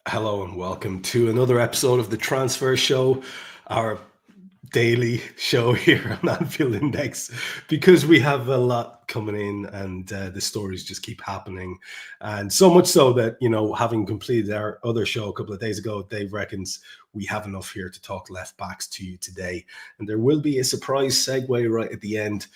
Hello and welcome to another episode of the Transfer Show, our daily show here on Anfield Index, because we have a lot coming in and the stories just keep happening. And so much so that, having completed our other show a couple of days ago, Dave reckons we have enough here to talk left backs to you today. And there will be a surprise segue right at the end.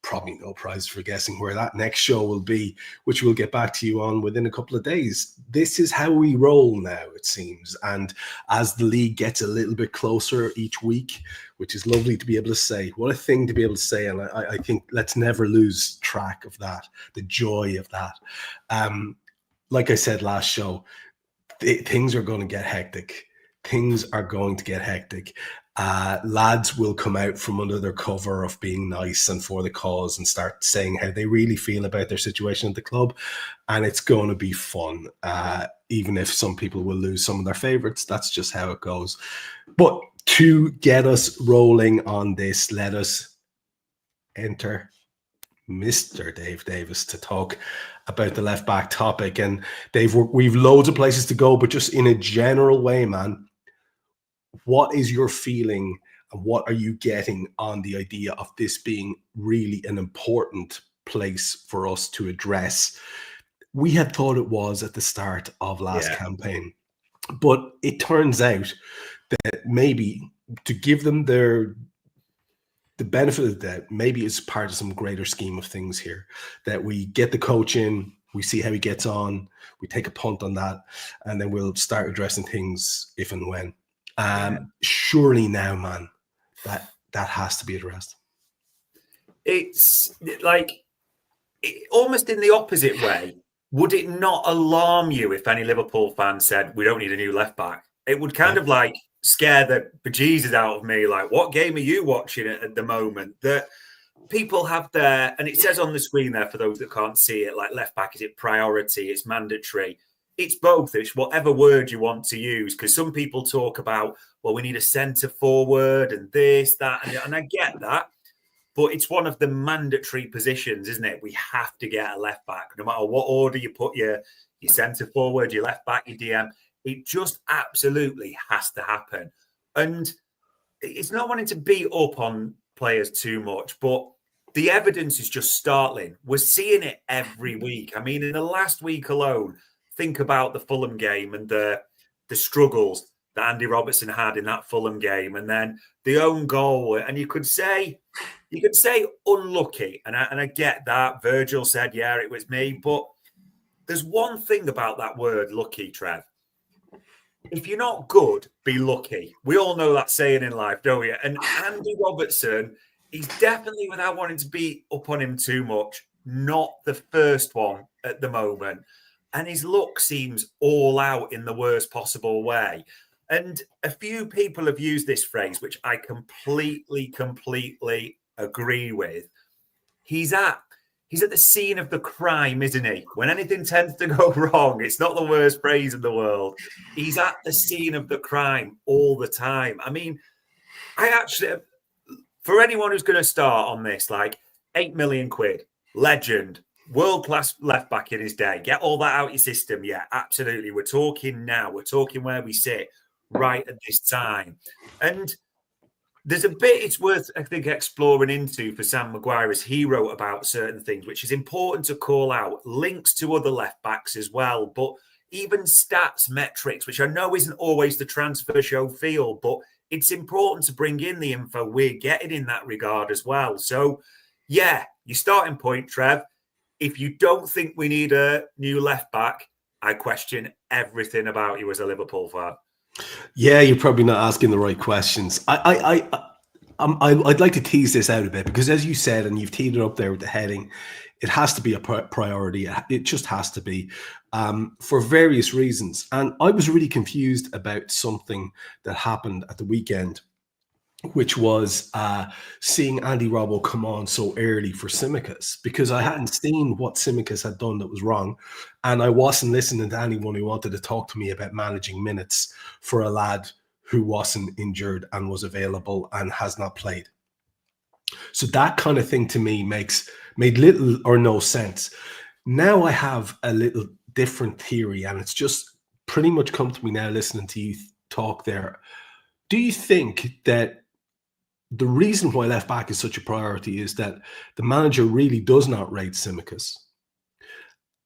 Probably no prize for guessing where that next show will be, which we'll get back to you on within a couple of days. This is how we roll now, it seems. And as the league gets a little bit closer each week, which is lovely to be able to say, what a thing to be able to say. And I think let's never lose track of that, the joy of that. Like I said last show, things are going to get hectic. Things are going to get hectic. Lads will come out from under their cover of being nice and for the cause and start saying how they really feel about their situation at the club. And it's going to be fun. Even if some people will lose some of their favorites, that's just how it goes. But to get us rolling on this, let us enter Mr. Dave Davis to talk about the left back topic. And Dave, we've loads of places to go, but just in a general way, man, what is your feeling and what are you getting on the idea of this being really an important place for us to address? We had thought it was at the start of last campaign, but it turns out that maybe to give them the benefit of the doubt, maybe it's part of some greater scheme of things here, that we get the coach in, we see how he gets on, we take a punt on that, and then we'll start addressing things if and when. Surely now, man, that has to be addressed. It's like almost in the opposite way. Would it not alarm you if any Liverpool fan said, we don't need a new left back? It would kind of like scare the bejesus out of me. Like, what game are you watching at the moment? That people have their, and it says on the screen there for those that can't see it, like left back, is it priority? It's mandatory. It's both. It's whatever word you want to use, because some people talk about, well, we need a centre forward and this, that, and I get that. But it's one of the mandatory positions, isn't it? We have to get a left back, no matter what order you put your centre forward, your left back, your DM. It just absolutely has to happen. And it's not wanting to beat up on players too much, but the evidence is just startling. We're seeing it every week. I mean, in the last week alone, think about the Fulham game and the struggles that Andy Robertson had in that Fulham game, and then the own goal. And you could say unlucky, and I get that. Virgil said, "Yeah, it was me," but there's one thing about that word "lucky," Trev. If you're not good, be lucky. We all know that saying in life, don't we? And Andy Robertson, he's definitely, without wanting to beat up on him too much, not the first one at the moment. And his luck seems all out in the worst possible way. And a few people have used this phrase, which I completely agree with. He's at the scene of the crime, isn't he? When anything tends to go wrong, it's not the worst phrase in the world. He's at the scene of the crime all the time. I mean, I actually, for anyone who's going to start on this, like 8 million quid, legend, world-class left back in his day. Get all that out your system. Yeah, absolutely. We're talking now. We're talking where we sit right at this time. And there's a bit it's worth, I think, exploring into for Sam Maguire as he wrote about certain things, which is important to call out. Links to other left backs as well. But even stats, metrics, which I know isn't always the transfer show feel, but it's important to bring in the info we're getting in that regard as well. So, yeah, your starting point, Trev. If you don't think we need a new left back, I question everything about you as a Liverpool fan. Yeah, you're probably not asking the right questions. I'd like to tease this out a bit because, as you said, and you've teed it up there with the heading, it has to be a priority. It just has to be for various reasons. And I was really confused about something that happened at the weekend, which was seeing Andy Robbo come on so early for Tsimikas, because I hadn't seen what Tsimikas had done that was wrong. And I wasn't listening to anyone who wanted to talk to me about managing minutes for a lad who wasn't injured and was available and has not played. So that kind of thing to me made little or no sense. Now I have a little different theory, and it's just pretty much come to me now listening to you talk there. Do you think that the reason why left back is such a priority is that the manager really does not rate Tsimikas?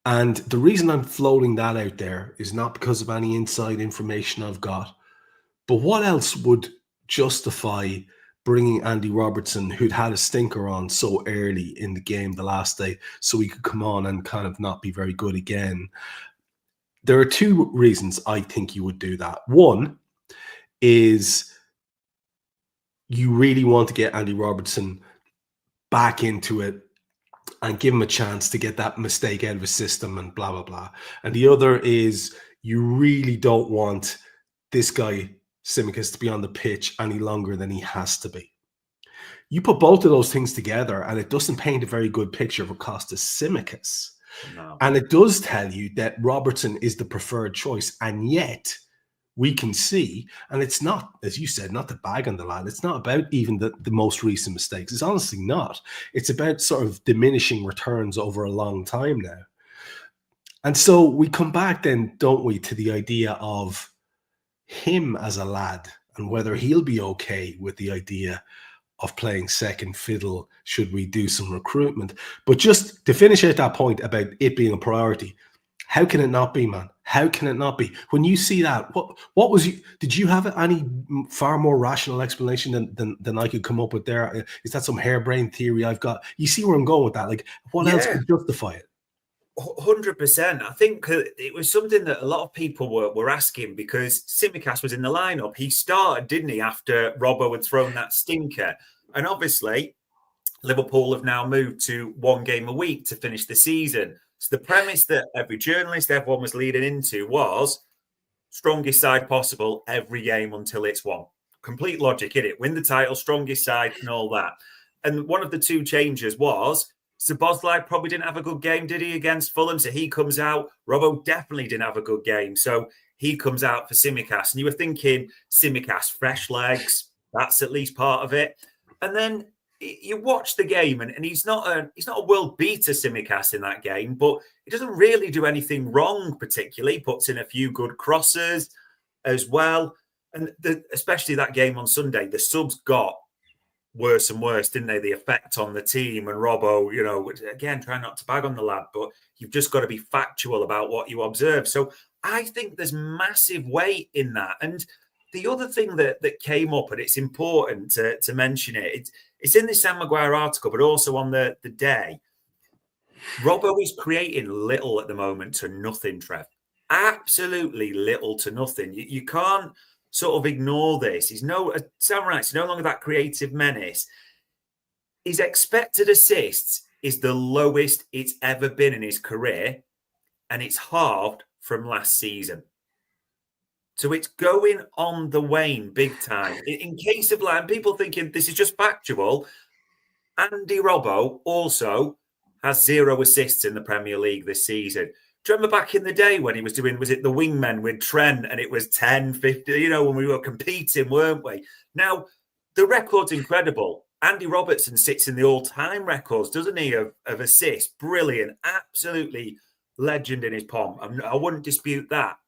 And the reason I'm floating that out there is not because of any inside information I've got, but what else would justify bringing Andy Robertson, who'd had a stinker on so early in the game the last day, so he could come on and kind of not be very good again? There are two reasons I think you would do that. One is you really want to get Andy Robertson back into it and give him a chance to get that mistake out of his system and blah, blah, blah. And the other is you really don't want this guy, Tsimikas, to be on the pitch any longer than he has to be. You put both of those things together and it doesn't paint a very good picture of Acosta Tsimikas. No. And it does tell you that Robertson is the preferred choice. And yet we can see, and it's not, as you said, not to bag on the lad. It's not about even the most recent mistakes. It's honestly not. It's about sort of diminishing returns over a long time now. And so we come back then, don't we, to the idea of him as a lad and whether he'll be okay with the idea of playing second fiddle should we do some recruitment. But just to finish out that point about it being a priority, how can it not be, man? How can it not be? When you see that, what was you? Did you have any far more rational explanation than I could come up with there? Is that some harebrained theory I've got? You see where I'm going with that? Like, what else could justify it? 100%. I think it was something that a lot of people were asking because Tsimikas was in the lineup. He started, didn't he, after Robbo had thrown that stinker? And obviously, Liverpool have now moved to one game a week to finish the season. So the premise that every journalist, everyone was leading into was strongest side possible every game until it's won. Complete logic, innit? Win the title, strongest side and all that. And one of the two changes was Szoboszlai probably didn't have a good game, did he, against Fulham? So he comes out. Robbo definitely didn't have a good game. So he comes out for Tsimikas. And you were thinking, Tsimikas, fresh legs. That's at least part of it. And then you watch the game, and he's not a world beater, Tsimikas, in that game, but he doesn't really do anything wrong particularly. Puts in a few good crosses as well. And especially that game on Sunday, the subs got worse and worse, didn't they? The effect on the team and Robbo, again, try not to bag on the lad, but you've just got to be factual about what you observe. So I think there's massive weight in that. And the other thing that came up, and it's important to mention it, it's in this Sam Maguire article, but also on the day. Robbo is creating little at the moment to nothing, Trev. Absolutely little to nothing. You can't sort of ignore this. Sam writes, he's no longer that creative menace. His expected assists is the lowest it's ever been in his career, and it's halved from last season. So it's going on the wane big time. In case of land, people thinking this is just factual, Andy Robbo also has 0 assists in the Premier League this season. Do you remember back in the day when he was doing, was it the wingmen with Trent, and it was 10, 50, when we were competing, weren't we? Now, the record's incredible. Andy Robertson sits in the all-time records, doesn't he, of assists? Brilliant. Absolutely legend in his palm. I wouldn't dispute that.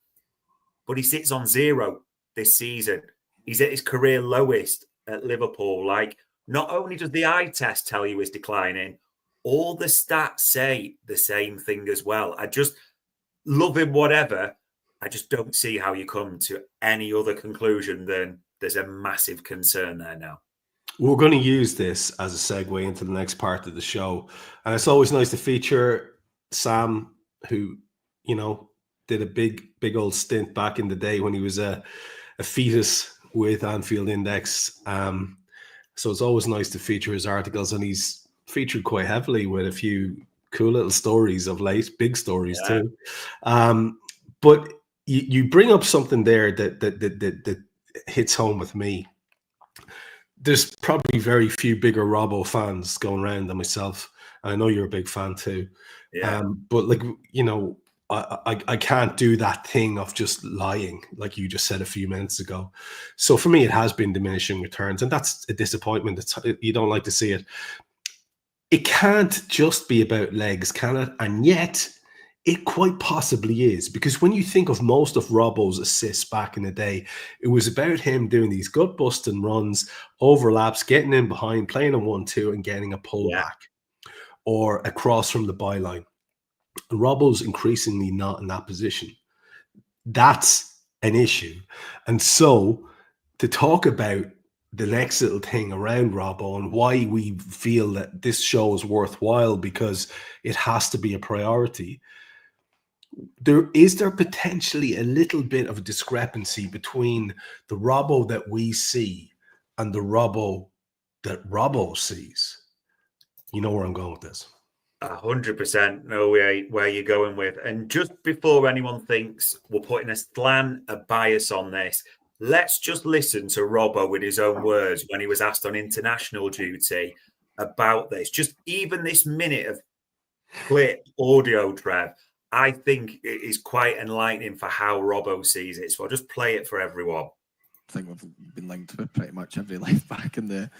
But he sits on 0 this season. He's at his career lowest at Liverpool. Like, not only does the eye test tell you he's declining, all the stats say the same thing as well. I just love him, whatever. I just don't see how you come to any other conclusion than there's a massive concern there now. We're going to use this as a segue into the next part of the show. And it's always nice to feature Sam, who, did a big old stint back in the day when he was a fetus with Anfield Index. So it's always nice to feature his articles, and he's featured quite heavily with a few cool little stories of late, big stories too. But you bring up something there that hits home with me. There's probably very few bigger Robbo fans going around than myself. And I know you're a big fan too. Yeah. But I can't do that thing of just lying, like you just said a few minutes ago. So for me, it has been diminishing returns, and that's a disappointment. You don't like to see it. It can't just be about legs, can it? And yet, It quite possibly is, because when you think of most of Robbo's assists back in the day, it was about him doing these gut-busting runs, overlaps, getting in behind, playing a 1-2 and getting a pullback or a cross from the byline. And Robbo's increasingly not in that position. That's an issue. And so to talk about the next little thing around Robbo and why we feel that this show is worthwhile because it has to be a priority, there potentially a little bit of a discrepancy between the Robbo that we see and the Robbo that Robbo sees. You know where I'm going with this. 100% know where you're going with. And just before anyone thinks we're putting a slant, a bias on this, let's just listen to Robbo with his own words when he was asked on international duty about this. Just even this minute of clip audio, Trev, I think it is quite enlightening for how Robbo sees it. So I'll just play it for everyone. I think we've been linked with pretty much every left back in the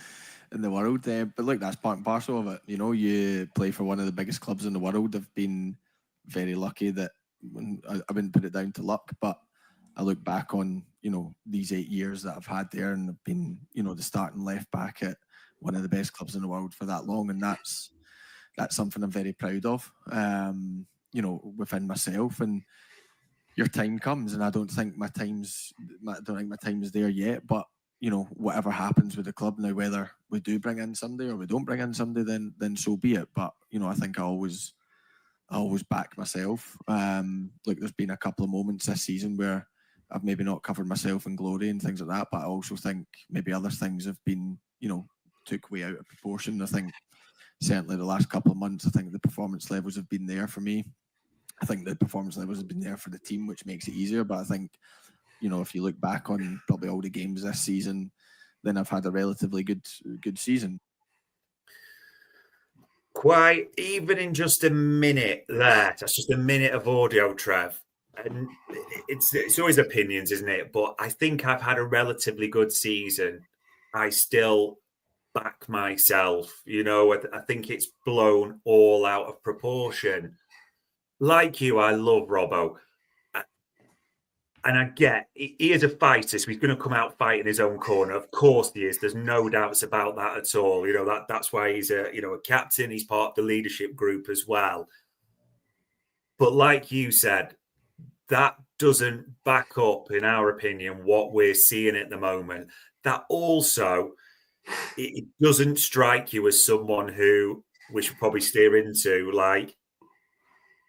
world. But look, that's part and parcel of it. You know, you play for one of the biggest clubs in the world. I've been very lucky that I wouldn't put it down to luck, but I look back on, you know, these 8 years that I've had there, and I've been, you know, the starting left back at one of the best clubs in the world for that long, and that's something I'm very proud of. You know, within myself, and your time comes, and I don't think my time's there yet. But you know, whatever happens with the club now, whether we do bring in somebody or we don't bring in somebody, then so be it. But you know, I think I always back myself. Look, there's been a couple of moments this season where I've maybe not covered myself in glory and things like that, but I also think maybe other things have been, you know, took way out of proportion. I think certainly the last couple of months, I think the performance levels have been there for me. I think the performance levels have been there for the team, which makes it easier. But I think, you know, if you look back on probably all the games this season, then I've had a relatively good season. Quite, even in just a minute there, that's just a minute of audio, Trev. And it's always opinions, isn't it? But I think I've had a relatively good season. I still back myself, you know. I think it's blown all out of proportion. Like you, I love Robbo. And I get, he is a fighter, so he's going to come out fighting his own corner. Of course he is. There's no doubts about that at all. You know, that's why he's a captain. He's part of the leadership group as well. But like you said, that doesn't back up, in our opinion, what we're seeing at the moment. That also, it doesn't strike you as someone who we should probably steer into, like,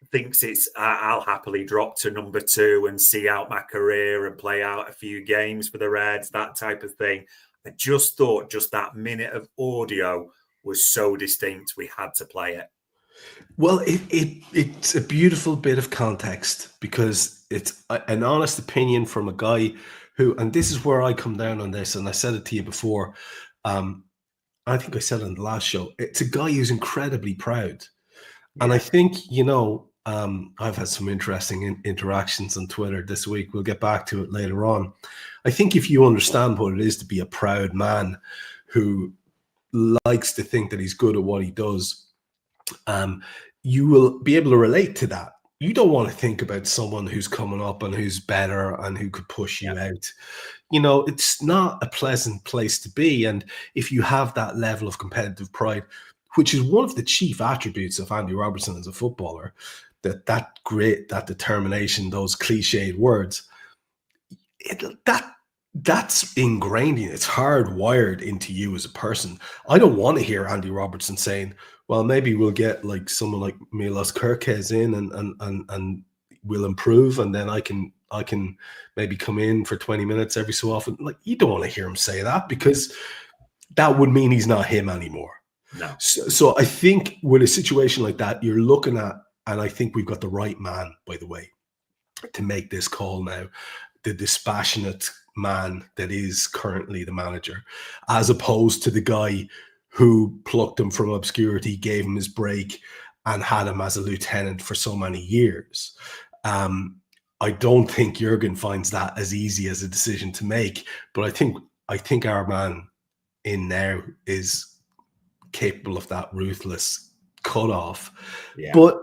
thinks it's I'll happily drop to number 2 and see out my career and play out a few games for the Reds, that type of thing. I just thought just that minute of audio was so distinct, we had to play it. Well, it's a beautiful bit of context, because it's an honest opinion from a guy who, and this is where I come down on this, and I said it to you before. I think I said it on the last show. It's a guy who's incredibly proud. Yeah. And I think, you know, I've had some interesting interactions on Twitter this week. We'll get back to it later on. I think if you understand what it is to be a proud man who likes to think that he's good at what he does, you will be able to relate to that. You don't want to think about someone who's coming up and who's better and who could push you out. You know, it's not a pleasant place to be. And if you have that level of competitive pride, which is one of the chief attributes of Andy Robertson as a footballer, that grit, that determination, those cliched words, that's ingrained in you. It's hardwired into you as a person. I don't want to hear Andy Robertson saying, well, maybe we'll get like someone like Milos Kerkez in and we'll improve, and then I can maybe come in for 20 minutes every so often. Like, you don't want to hear him say that, because that would mean he's not him anymore. No. So I think with a situation like that, you're looking at, and I think we've got the right man, by the way, to make this call now, the dispassionate man that is currently the manager, as opposed to the guy who plucked him from obscurity, gave him his break, and had him as a lieutenant for so many years. I don't think Jurgen finds that as easy as a decision to make, but I think our man in now is capable of that ruthless cutoff. Yeah. But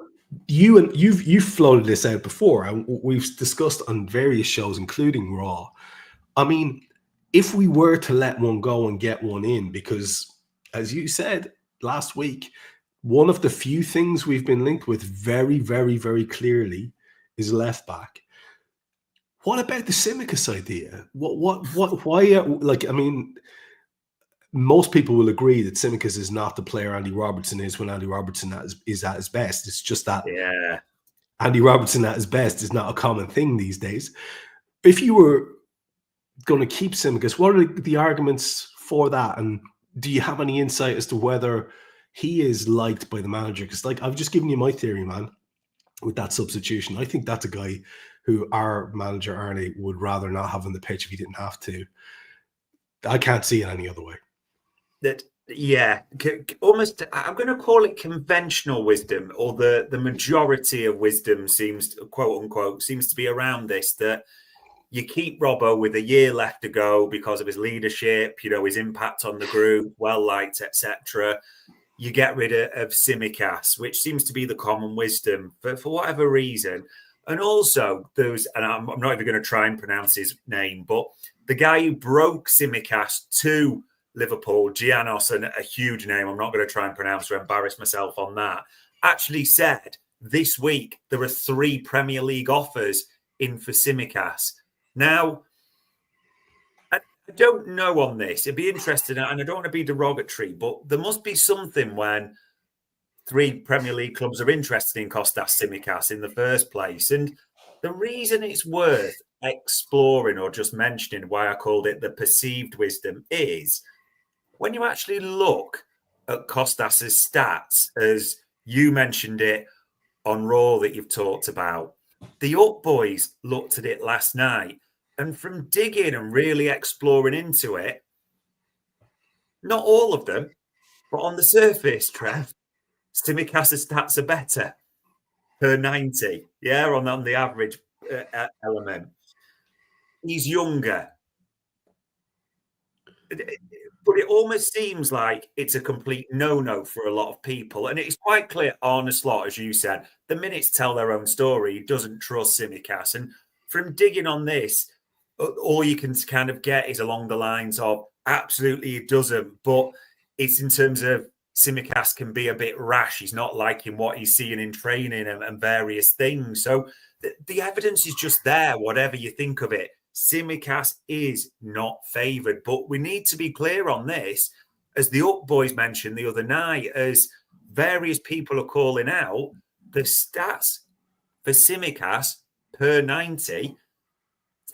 you've floated this out before, and we've discussed on various shows, including Raw. I mean, if we were to let one go and get one in, because as you said last week, one of the few things we've been linked with very, very, very clearly is left back. What about the Tsimikas idea? Why? Like, I mean, most people will agree that Tsimikas is not the player Andy Robertson is when Andy Robertson is at his best. It's just that Andy Robertson at his best is not a common thing these days. If you were going to keep Tsimikas, what are the arguments for that? And do you have any insight as to whether he is liked by the manager? Because, like, I've just given you my theory, man, with that substitution. I think that's a guy who our manager, Arnie, would rather not have on the pitch if he didn't have to. I can't see it any other way. Almost, I'm going to call it conventional wisdom, or the majority of wisdom seems, quote unquote, seems to be around this, that you keep Robbo with a year left to go because of his leadership, his impact on the group, well-liked, etc. You get rid of Tsimikas, which seems to be the common wisdom for whatever reason. And also, and I'm not even going to try and pronounce his name, but the guy who broke Tsimikas to Liverpool, Giannos, and a huge name I'm not going to try and pronounce to embarrass myself on that, actually said this week there are 3 Premier League offers in for Tsimikas. Now, I don't know on this. It'd be interesting, and I don't want to be derogatory, but there must be something when 3 Premier League clubs are interested in Kostas Tsimikas in the first place. And the reason it's worth exploring or just mentioning why I called it the perceived wisdom is when you actually look at Kostas's stats, as you mentioned it on Raw that you've talked about, the Up Boys looked at it last night, and from digging and really exploring into it, not all of them, but on the surface, Trev, Tsimikas' stats are better per 90, on the average element. He's younger. But it almost seems like it's a complete no-no for a lot of people. And it's quite clear Arne Slot, as you said, the minutes tell their own story. He doesn't trust Tsimikas. And from digging on this, all you can kind of get is along the lines of absolutely he doesn't. But it's in terms of Tsimikas can be a bit rash. He's not liking what he's seeing in training and various things. So the evidence is just there, whatever you think of it. Tsimikas is not favoured, but we need to be clear on this, as the Up Boys mentioned the other night, as various people are calling out, the stats for Tsimikas per 90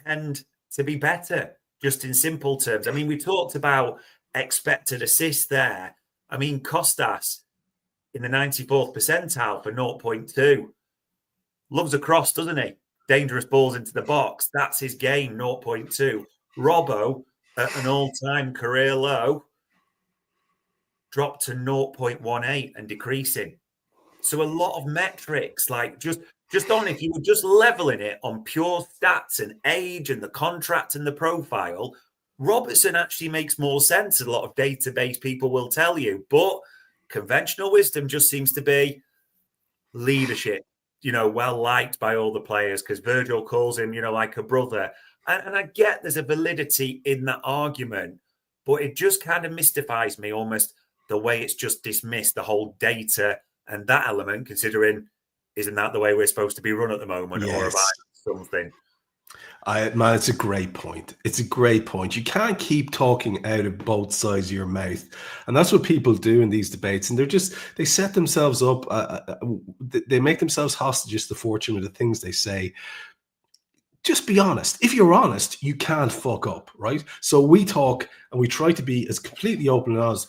tend to be better, just in simple terms. I mean, we talked about expected assists there. I mean, Kostas in the 94th percentile for 0.2. Loves a cross, doesn't he? Dangerous balls into the box. That's his game, 0.2. Robbo, at an all-time career low, dropped to 0.18 and decreasing. So a lot of metrics, like just on, if you were just leveling it on pure stats and age and the contract and the profile, Robertson actually makes more sense. A lot of database people will tell you, but conventional wisdom just seems to be leadership. Well liked by all the players because Virgil calls him, like a brother. And I get there's a validity in that argument, but it just kind of mystifies me almost the way it's just dismissed the whole data and that element, considering isn't that the way we're supposed to be run at the moment? Yes. Or about something? Man, it's a great point. It's a great point. You can't keep talking out of both sides of your mouth. And that's what people do in these debates. And they set themselves up. They make themselves hostages to fortune with the things they say. Just be honest. If you're honest, you can't fuck up, right? So we talk and we try to be as completely open and honest.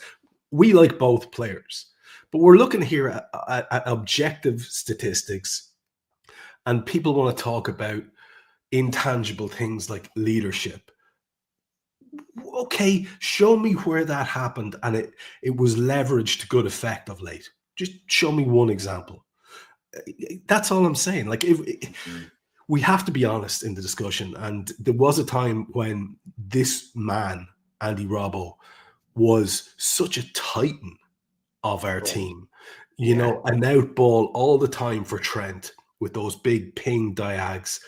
We like both players. But we're looking here at objective statistics. And people want to talk about intangible things like leadership. Okay, show me where that happened and it was leveraged to good effect of late. Just show me one example. That's all I'm saying. Like, we have to be honest in the discussion. And there was a time when this man, Andy Robbo, was such a titan of our team. You know, an out ball all the time for Trent with those big ping diags.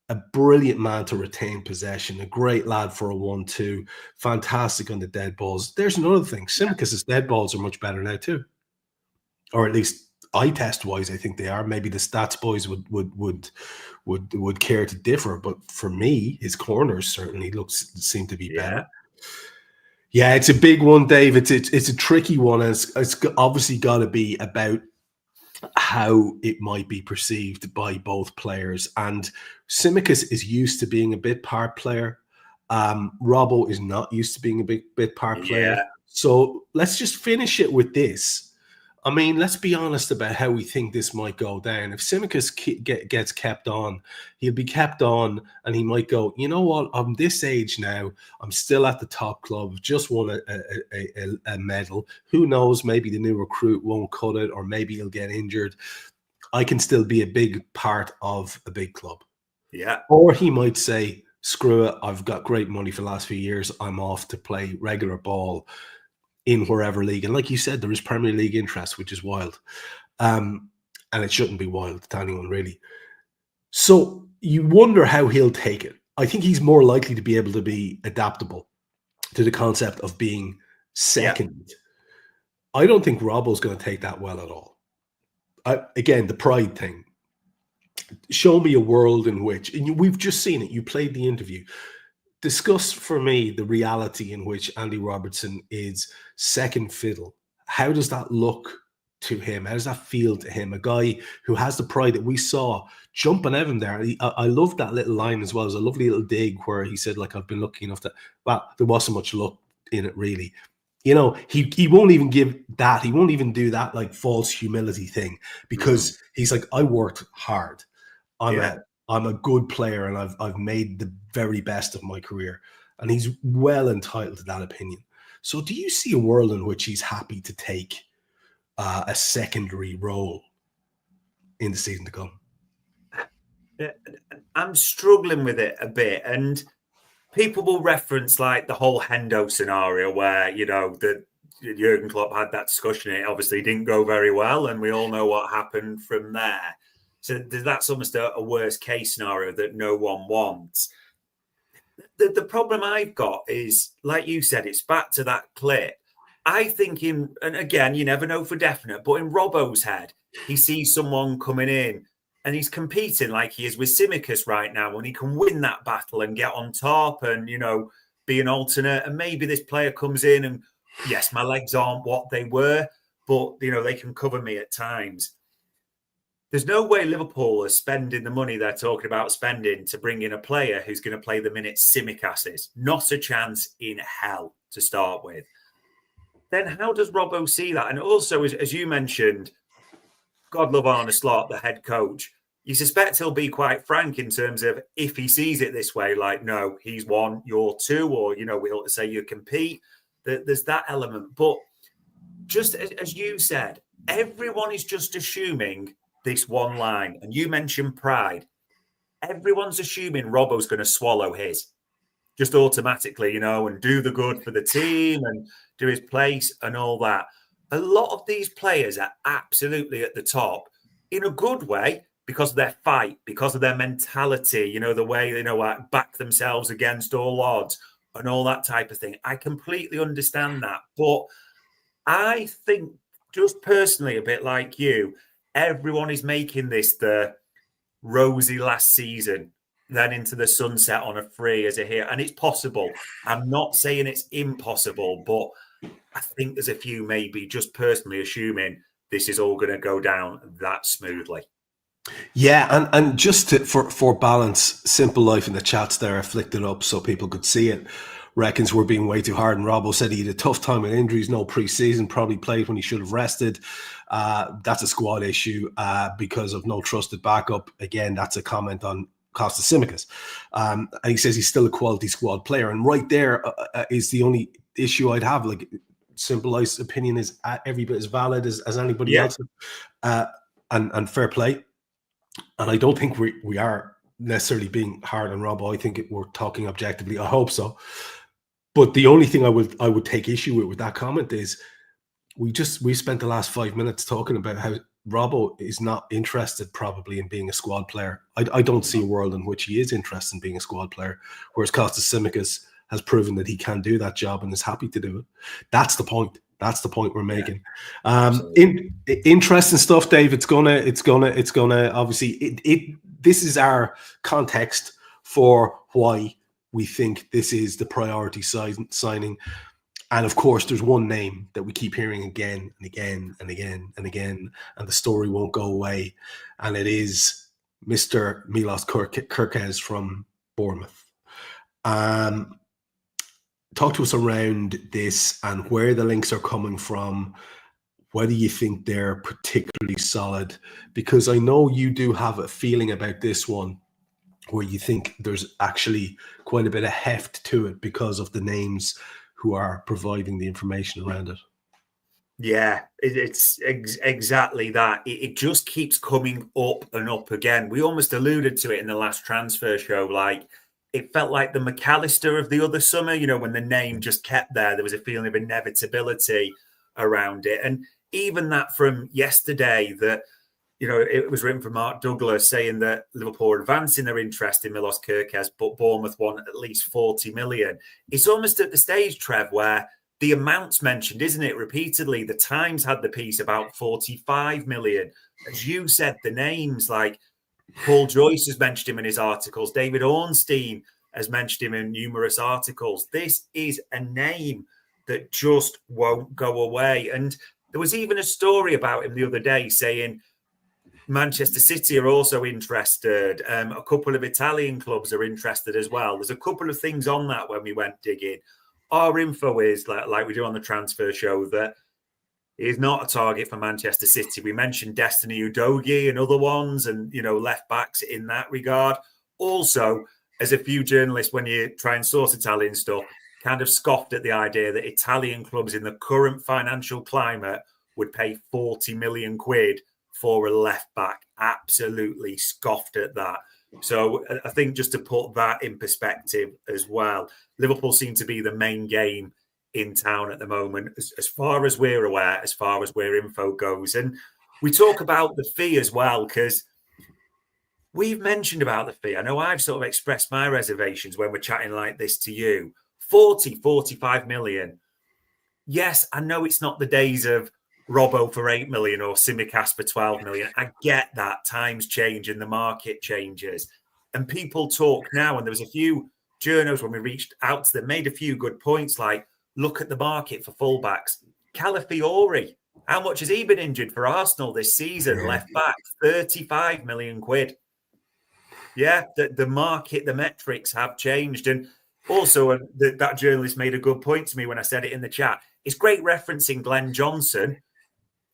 A brilliant man to retain possession, a great lad for a 1-2, fantastic on the dead balls. There's another thing. Tsimikas' dead balls are much better now too. Or at least eye test wise, I think they are. Maybe the stats boys would care to differ, but for me, his corners certainly seem to be better. Yeah, it's a big one, Dave. It's a tricky one. And it's obviously got to be about how it might be perceived by both players. And Tsimikas is used to being a bit part player. Robbo is not used to being a bit part player. So let's just finish it with this. I mean, let's be honest about how we think this might go down. If Tsimikas gets kept on, he'll be kept on, and he might go, you know what, I'm this age now, I'm still at the top club, just won a medal. Who knows, maybe the new recruit won't cut it, or maybe he'll get injured. I can still be a big part of a big club. Yeah. Or he might say, screw it, I've got great money for the last few years, I'm off to play regular ball in wherever league. And like you said, there is Premier League interest, which is wild. And it shouldn't be wild to anyone, really. So you wonder how he'll take it. I think he's more likely to be able to be adaptable to the concept of being second. Yeah. I don't think Robbo's going to take that well at all. Again, the pride thing. Show me a world in which, and we've just seen it, you played the interview. Discuss for me the reality in which Andy Robertson is second fiddle. How does that look to him? How does that feel to him? A guy who has the pride that we saw jumping at him there. I love that little line as well. It was a lovely little dig where he said, like, I've been lucky enough to, well, there wasn't much luck in it really. You know, he won't even give that. He won't even do that like false humility thing, because he's like, I worked hard. I'm a good player, and I've made the very best of my career, and he's well entitled to that opinion. So do you see a world in which he's happy to take a secondary role in the season to come? I'm struggling with it a bit, and people will reference like the whole Hendo scenario where, you know, the Jurgen Klopp had that discussion. It obviously didn't go very well, and we all know what happened from there. So that's almost a worst case scenario that no one wants. The problem I've got is, like you said, it's back to that clip. I think and again, you never know for definite, but in Robbo's head, he sees someone coming in and he's competing like he is with Tsimikas right now, and he can win that battle and get on top and, you know, be an alternate. And maybe this player comes in and, yes, my legs aren't what they were, but, you know, they can cover me at times. There's no way Liverpool are spending the money they're talking about spending to bring in a player who's going to play the minutes Tsimikas is. Not a chance in hell to start with. Then how does Robbo see that? And also, as you mentioned, God love Arne Slot, the head coach, you suspect he'll be quite frank in terms of if he sees it this way, like, no, he's one, you're two, or, you know, we'll say you compete. There's that element. But just as you said, everyone is just assuming this one line, and you mentioned pride. Everyone's assuming Robbo's going to swallow his just automatically, you know, and do the good for the team and do his place and all that. A lot of these players are absolutely at the top in a good way because of their fight, because of their mentality, you know, the way they know back themselves against all odds and all that type of thing. I completely understand that. But I think, just personally, a bit like you, everyone is making this the rosy last season, then into the sunset on a free as a hero. And it's possible. I'm not saying it's impossible, but I think there's a few maybe just personally assuming this is all going to go down that smoothly. Yeah, and just for balance, Simple Life in the chats there, I flicked it up so people could see it. Reckons we're being way too hard, and Robbo said he had a tough time with injuries, no pre-season, probably played when he should have rested. That's a squad issue because of no trusted backup. Again, that's a comment on Costa Tsimikas. And he says he's still a quality squad player. And right there is the only issue I'd have. Like, Simple Life's opinion is every bit as valid as anybody else's. And fair play. And I don't think we are necessarily being hard on Robbo. I think we're talking objectively. I hope so. But the only thing I would take issue with that comment is we spent the last 5 minutes talking about how Robbo is not interested probably in being a squad player. I don't see a world in which he is interested in being a squad player, whereas Tsimikas has proven that he can do that job and is happy to do it. That's the point. That's the point we're making. Interesting stuff, Dave. It's gonna obviously this is our context for why we think this is the priority signing. And of course, there's one name that we keep hearing again and again and again and again, and the story won't go away. And it is Mr. Milos Kerkez from Bournemouth. Talk to us around this and where the links are coming from. Whether you think they're particularly solid, because I know you do have a feeling about this one where you think there's actually quite a bit of heft to it because of the names who are providing the information around it. Yeah, it's exactly that. It just keeps coming up and up again. We almost alluded to it in the last transfer show. Like, it felt like the McAllister of the other summer, when the name just kept there was a feeling of inevitability around it. And even that from yesterday, that it was written from Mark Douglas saying that Liverpool are advancing their interest in Milos Kerkez, but Bournemouth want at least 40 million. It's almost at the stage, Trev, where the amounts mentioned, isn't it, repeatedly? The Times had the piece about 45 million. As you said, the names like Paul Joyce has mentioned him in his articles. David Ornstein has mentioned him in numerous articles. This is a name that just won't go away. And there was even a story about him the other day saying Manchester City are also interested. A couple of Italian clubs are interested as well. There's a couple of things on that when we went digging. Our info is, like we do on the transfer show, that he's not a target for Manchester City. We mentioned Destiny Udogie and other ones and, left backs in that regard. Also, as a few journalists, when you try and source Italian stuff, kind of scoffed at the idea that Italian clubs in the current financial climate would pay 40 million quid for a left back. Absolutely scoffed at that. So I think just to put that in perspective as well, Liverpool seem to be the main game in town at the moment, as far as we're aware, as far as where info goes. And we talk about the fee as well, because we've mentioned about the fee. I know I've sort of expressed my reservations when we're chatting like this to you. 45 million. Yes, I know it's not the days of Robbo for 8 million or Tsimikas for 12 million. I get that. Times change and the market changes. And people talk now, and there was a few journos when we reached out to them, made a few good points like, look at the market for fullbacks. Calafiori, how much has he been injured for Arsenal this season? Left back, 35 million quid. Yeah, the market, the metrics have changed. And also, that journalist made a good point to me when I said it in the chat. It's great referencing Glenn Johnson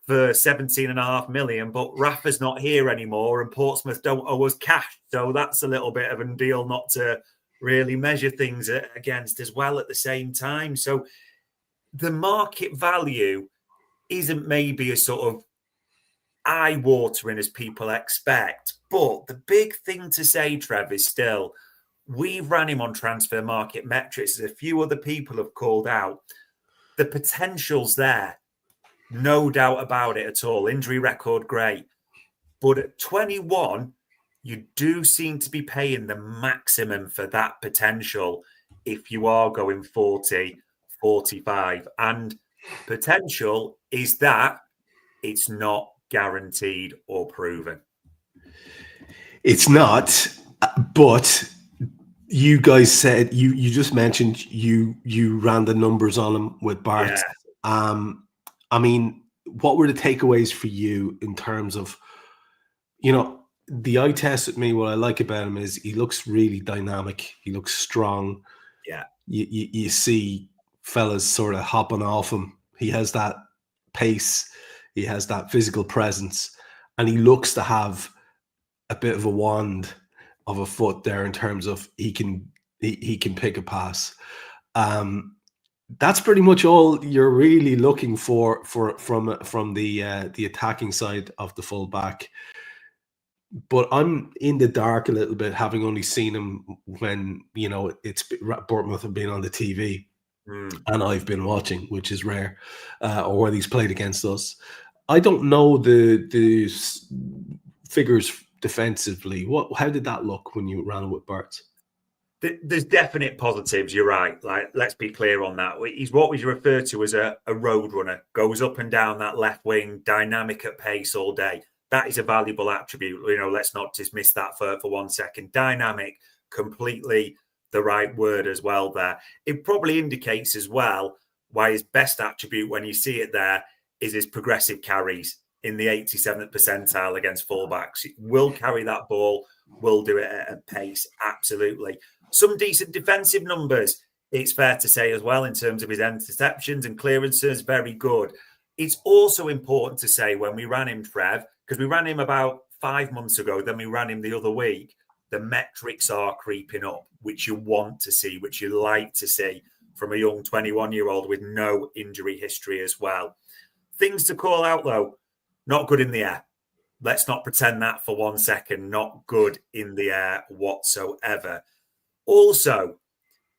for 17.5 million, but Rafa's not here anymore and Portsmouth don't owe us cash. So that's a little bit of a deal not to really measure things against as well at the same time. So the market value isn't maybe as sort of eye-watering as people expect. But the big thing to say, Trev, is still, we've ran him on transfer market metrics, as a few other people have called out. The potential's there. No doubt about it at all. Injury record, great. But at 21, you do seem to be paying the maximum for that potential if you are going 40, 45. And potential is that it's not guaranteed or proven. It's not, but you guys said, you just mentioned you ran the numbers on him with Bart. Yeah. I mean, what were the takeaways for you in terms of, the eye test with me? What I like about him is he looks really dynamic. He looks strong. Yeah. You see fellas sort of hopping off him. He has that pace. He has that physical presence. And he looks to have a bit of a wand of a foot there in terms of he can pick a pass. That's pretty much all you're really looking for from the attacking side of the fullback. But I'm in the dark a little bit, having only seen him when it's Bournemouth have been on the TV. and I've been watching, which is rare, or whether he's played against us. I don't know the figures defensively. How did that look when you ran with Bart? There's definite positives. You're right. Like, let's be clear on that. He's what we refer to as a road runner. Goes up and down that left wing, dynamic at pace all day. That is a valuable attribute. Let's not dismiss that for 1 second. Dynamic, completely the right word as well there. It probably indicates as well why his best attribute when you see it there is his progressive carries in the 87th percentile against fullbacks. He will carry that ball, will do it at a pace, absolutely. Some decent defensive numbers, it's fair to say as well, in terms of his interceptions and clearances, very good. It's also important to say when we ran him, Trev, because we ran him about 5 months ago, then we ran him the other week, the metrics are creeping up, which you want to see, which you like to see from a young 21-year-old with no injury history as well. Things to call out, though, not good in the air. Let's not pretend that for 1 second, not good in the air whatsoever. Also,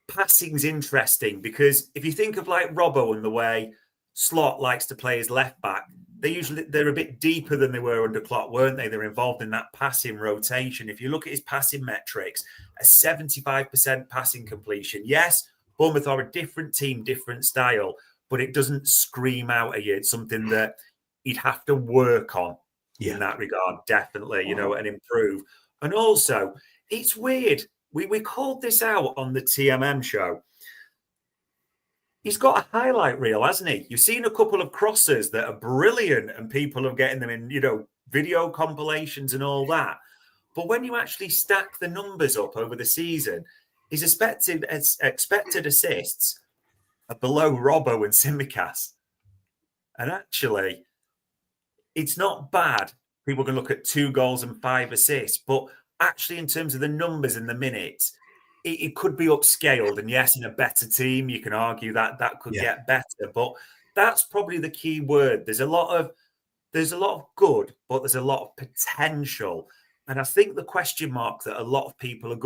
passing's interesting because if you think of like Robbo and the way Slot likes to play his left back, they're a bit deeper than they were under Klopp, weren't they? They're involved in that passing rotation. If you look at his passing metrics, a 75% passing completion. Yes, Bournemouth are a different team, different style, but it doesn't scream out at you. It's something that he'd have to work on in that regard, definitely, and improve. And also, it's weird. We called this out on the TMM show. He's got a highlight reel, hasn't he? You've seen a couple of crosses that are brilliant and people are getting them in, video compilations and all that. But when you actually stack the numbers up over the season, his expected assists are below Robbo and Tsimikas. And actually, it's not bad. People can look at 2 goals and 5 assists, but actually in terms of the numbers and the minutes, it could be upscaled. And yes, in a better team, you can argue that could get better. But that's probably the key word. There's a lot of good, but there's a lot of potential. And I think the question mark that a lot of people are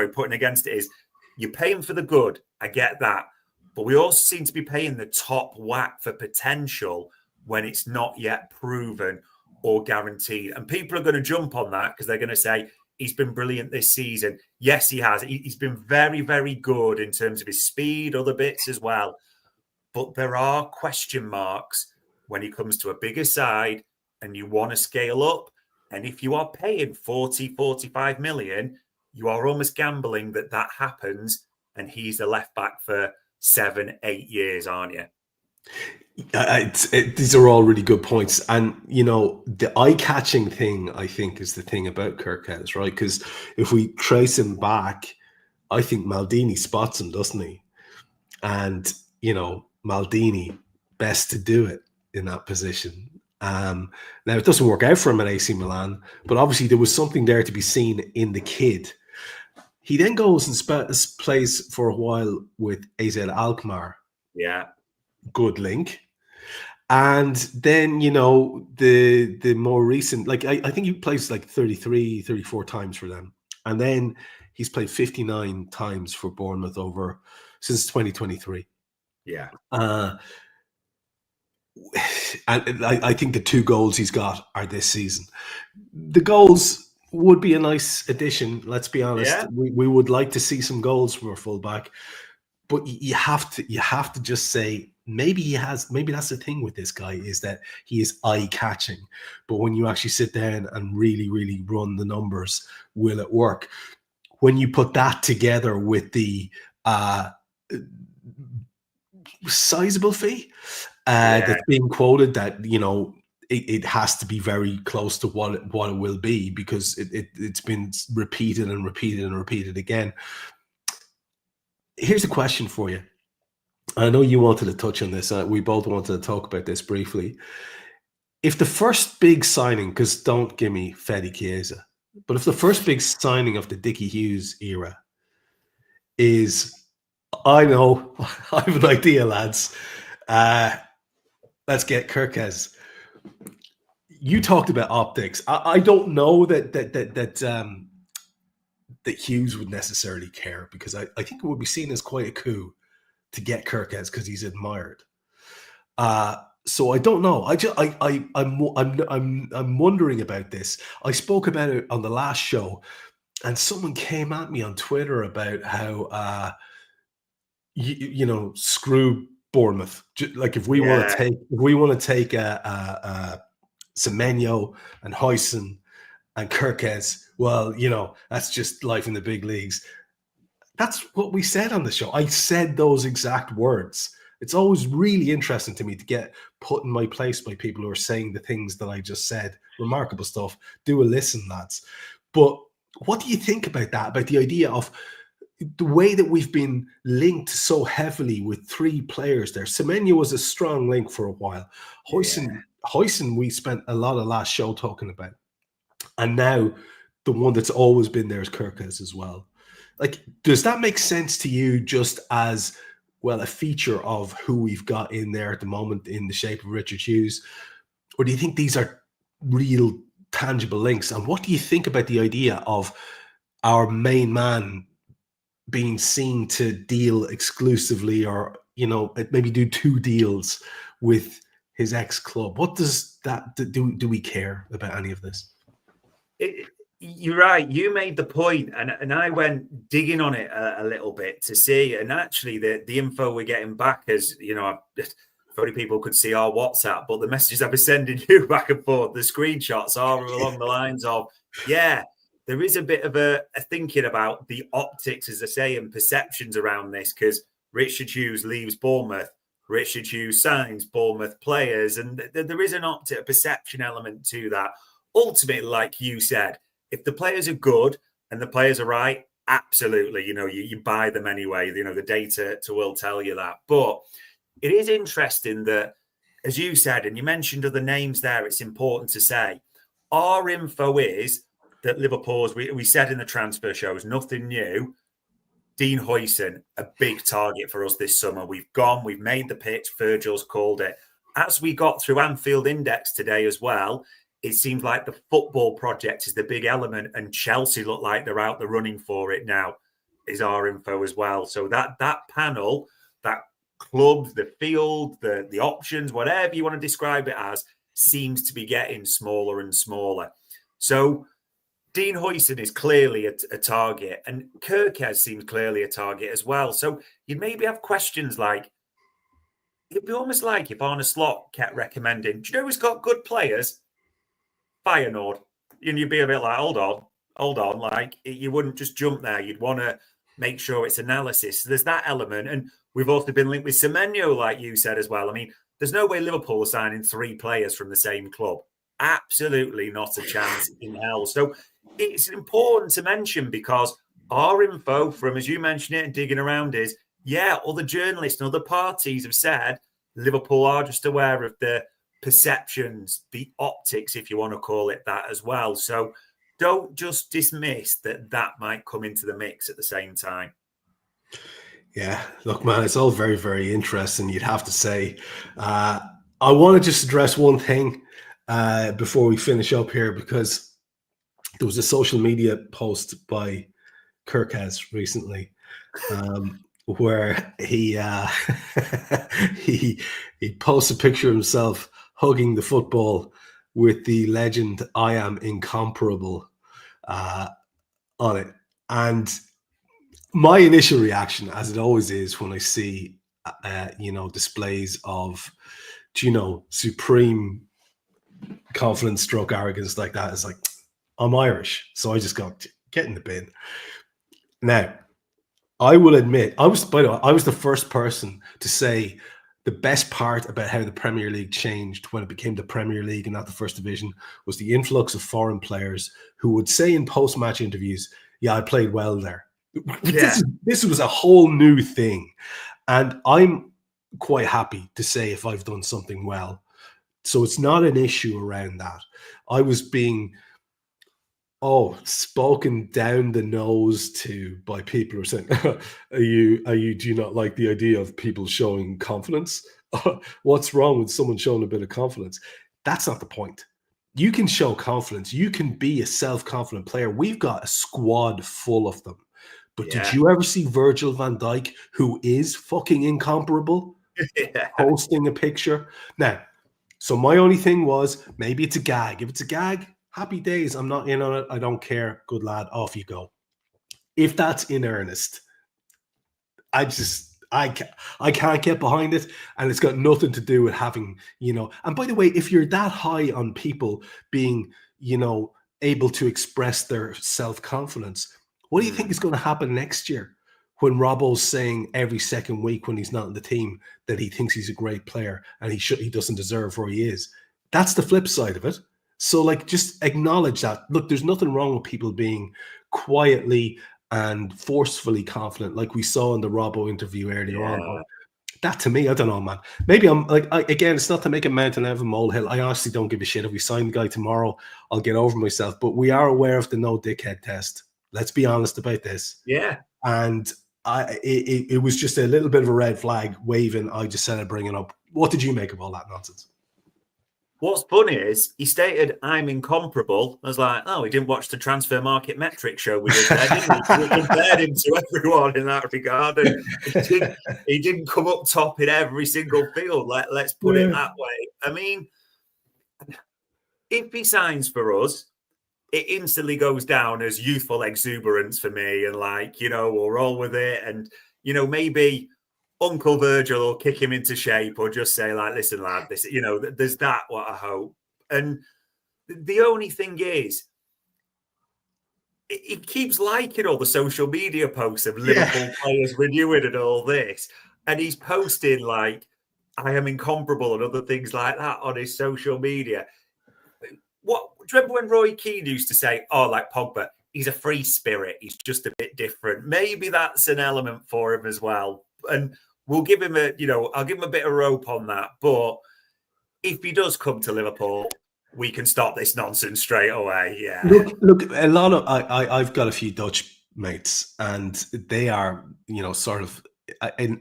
putting against it is, you're paying for the good. I get that. But we also seem to be paying the top whack for potential when it's not yet proven or guaranteed. And people are going to jump on that because they're going to say, he's been brilliant this season. Yes, he has. He's been very, very good in terms of his speed, other bits as well. But there are question marks when he comes to a bigger side and you want to scale up. And if you are paying 40, 45 million, you are almost gambling that happens and he's the left back for 7, 8 years, aren't you? These are all really good points. And, the eye-catching thing, I think, is the thing about Kerkez, right? Because if we trace him back, I think Maldini spots him, doesn't he? And, Maldini, best to do it in that position. Now, it doesn't work out for him at AC Milan, but obviously there was something there to be seen in the kid. He then goes and plays for a while with AZ Alkmaar. Yeah. Good link. And then, the more recent, like I think he plays like 33, 34 times for them. And then he's played 59 times for Bournemouth since 2023. Yeah. And I think the 2 goals he's got are this season. The goals would be a nice addition, let's be honest. Yeah. We would like to see some goals from our fullback. But you have to just say, maybe that's the thing with this guy, is that he is eye-catching. But when you actually sit down and really, really run the numbers, will it work? When you put that together with the sizable fee that's being quoted, that, it has to be very close to what it will be, because it's been repeated and repeated and repeated again. Here's a question for you. I know you wanted to touch on this. We both wanted to talk about this briefly. If the first big signing, because don't give me Fede Chiesa, but if the first big signing of the Dickie Hughes era is, I know, I have an idea, lads. Let's get Kerkez. You talked about optics. I don't know that Hughes would necessarily care, because I think it would be seen as quite a coup to get Kerkez because he's admired. So I don't know. I'm wondering about this. I spoke about it on the last show, and someone came at me on Twitter about how screw Bournemouth. Like if we want to take Semenyo and Huijsen and Kerkez, well, that's just life in the big leagues. That's what we said on the show. I said those exact words. It's always really interesting to me to get put in my place by people who are saying the things that I just said. Remarkable stuff. Do a listen, lads. But what do you think about that? About the idea of the way that we've been linked so heavily with three players there. Semenyo was a strong link for a while. Huijsen, we spent a lot of last show talking about. And now the one that's always been there is Kerkez as well. Like, does that make sense to you just as, well, a feature of who we've got in there at the moment in the shape of Richard Hughes? Or do you think these are real tangible links? And what do you think about the idea of our main man being seen to deal exclusively or, maybe do 2 deals with his ex-club? What does that do? We care about any of this? You're right. You made the point, and I went digging on it a little bit to see. And actually, the info we're getting back is, if only people could see our WhatsApp, but the messages I've been sending you back and forth, the screenshots are along the lines of, there is a bit of a thinking about the optics, as I say, and perceptions around this, because Richard Hughes leaves Bournemouth. Richard Hughes signs Bournemouth players, and there is a perception element to that. Ultimately, like you said, if the players are good and the players are right, absolutely, you buy them anyway. The data will tell you that. But it is interesting that, as you said, and you mentioned other names there, it's important to say, our info is that Liverpool, as we said in the transfer show, is nothing new. Dean Huijsen, a big target for us this summer. We've made the pitch. Virgil's called it. As we got through Anfield Index today as well, it seems like the football project is the big element, and Chelsea look like they're out the running for it now, is our info as well. So that panel, that club, the field, the options, whatever you want to describe it as, seems to be getting smaller and smaller. So Dean Huijsen is clearly a target, and Kerkez seems clearly a target as well. So you'd maybe have questions like, it'd be almost like if Arne Slot kept recommending, do you know who's got good players? Feyenoord. And you'd be a bit like, hold on. Like, you wouldn't just jump there. You'd want to make sure it's analysis. So there's that element. And we've also been linked with Semenyo, like you said as well. I mean, there's no way Liverpool are signing 3 players from the same club. Absolutely not a chance in hell. So it's important to mention, because our info from, as you mentioned it and digging around, is, other journalists and other parties have said Liverpool are just aware of the perceptions, the optics, if you want to call it that, as well. So don't just dismiss that might come into the mix at the same time. Yeah, look, man, it's all very, very interesting, you'd have to say. I want to just address one thing before we finish up here, because there was a social media post by Kerkez recently where he he posts a picture of himself hugging the football with the legend "I am incomparable" on it. And my initial reaction, as it always is when I see displays of supreme confidence stroke arrogance like that, is like, I'm Irish, so I just go, get in the bin. Now, I will admit, I was the first person to say the best part about how the Premier League changed when it became the Premier League and not the First Division was the influx of foreign players who would say in post-match interviews, I played well there. Yeah. This was a whole new thing. And I'm quite happy to say if I've done something well. So it's not an issue around that. I was being spoken down the nose to by people who are saying, do you not like the idea of people showing confidence? What's wrong with someone showing a bit of confidence? That's not the point. You can show confidence. You can be a self-confident player. We've got a squad full of them. But did you ever see Virgil van Dijk, who is fucking incomparable, posting a picture? Now, so my only thing was, maybe it's a gag. If it's a gag, happy days. I'm not in on it. I don't care. Good lad. Off you go. If that's in earnest, I can't get behind it. And it's got nothing to do with having, and by the way, if you're that high on people being, able to express their self-confidence, what do you think is going to happen next year when Robbo's saying every second week when he's not in the team that he thinks he's a great player and he doesn't deserve where he is? That's the flip side of it. So just acknowledge that. Look, there's nothing wrong with people being quietly and forcefully confident, like we saw in the Robbo interview earlier on. But that, to me, I don't know, man. Maybe I'm again, it's not to make a mountain out of a molehill. I honestly don't give a shit. If we sign the guy tomorrow, I'll get over myself. But we are aware of the no dickhead test. Let's be honest about this. Yeah. And it was just a little bit of a red flag waving. I just said I'd bring it up. What did you make of all that nonsense? What's funny is he stated, I'm incomparable. I was like, oh, he didn't watch the transfer market metric show we did there, did he? We compared him to everyone in that regard. And he didn't come up top in every single field. Let's put it that way. I mean, if he signs for us, it instantly goes down as youthful exuberance for me. And we'll roll with it. And, maybe Uncle Virgil will kick him into shape or just say, listen, lad, this, there's that, what I hope. And the only thing is, he keeps liking all the social media posts of Liverpool players renewing and all this. And he's posting I am incomparable and other things like that on his social media. Do you remember when Roy Keane used to say, Pogba, he's a free spirit. He's just a bit different. Maybe that's an element for him as well. And we'll give him I'll give him a bit of rope on that. But if he does come to Liverpool, we can stop this nonsense straight away. Yeah. Look, a lot of I've got a few Dutch mates, and they are, sort of,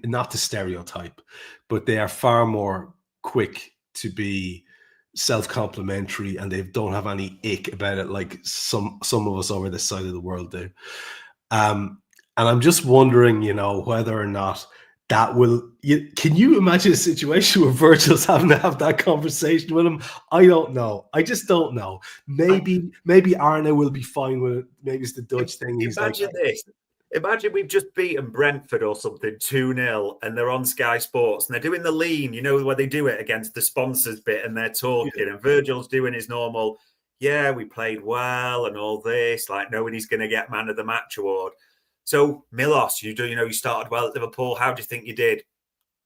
not to stereotype, but they are far more quick to be self-complimentary, and they don't have any ick about it like some of us over this side of the world do. And I'm just wondering, whether or not that will. Can you imagine a situation where Virgil's having to have that conversation with him? I don't know. I just don't know. Maybe Arne will be fine with it. Maybe it's the Dutch thing. Imagine this. Imagine we've just beaten Brentford or something 2-0 and they're on Sky Sports and they're doing the lean, where they do it against the sponsors bit and they're talking and Virgil's doing his normal, we played well and all this, nobody's going to get man of the match award. So Milos, you started well at Liverpool. How do you think you did?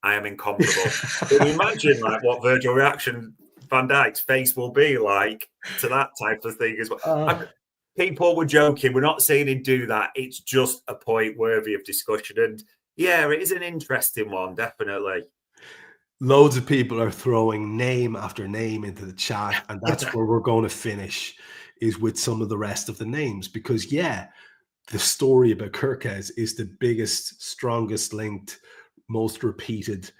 I am incomparable. Can you imagine what Virgil reaction Van Dijk's face will be like to that type of thing as well? People were joking. We're not saying he'd do that. It's just a point worthy of discussion. And it is an interesting one, definitely. Loads of people are throwing name after name into the chat, and that's where we're going to finish, is with some of the rest of the names. Because, the story about Kerkez is the biggest, strongest linked, most repeated,